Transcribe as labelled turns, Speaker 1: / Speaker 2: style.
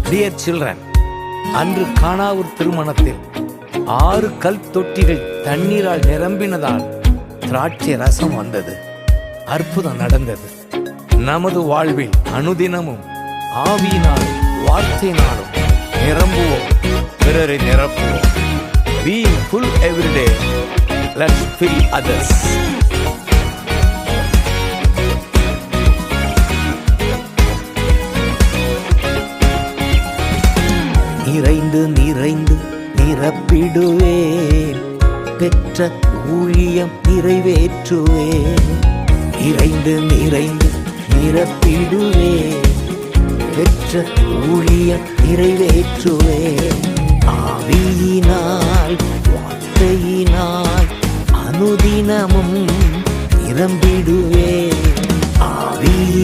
Speaker 1: Dear children, அன்று கானாவூர் திருமணத்தில் 6 கல் தொட்டிகள் தண்ணீரால் நிரம்பினதால் திராட்சை ரசம் வந்தது. அற்புதம் நடந்தது. நமது வாழ்வில் அனுதினமும் ஆவியினாலும் வார்த்தையினாலும் நிரம்புவோம், பிறரை நிரப்புவோம். Being full every day, let's fill others. நிறைந்து நிறைந்து நிரப்பிடுவேன், பெற்ற ஊழியம் நிறைவேற்றுவேன். நிறைந்து நிறைந்து நிரப்பிடுவேன், பெற்ற ஊழியம் நிறைவேற்றுவேன். ஆவியினால் வார்த்தையினால் அனுதினமும் நிரம்பிடுவேன். ஆவி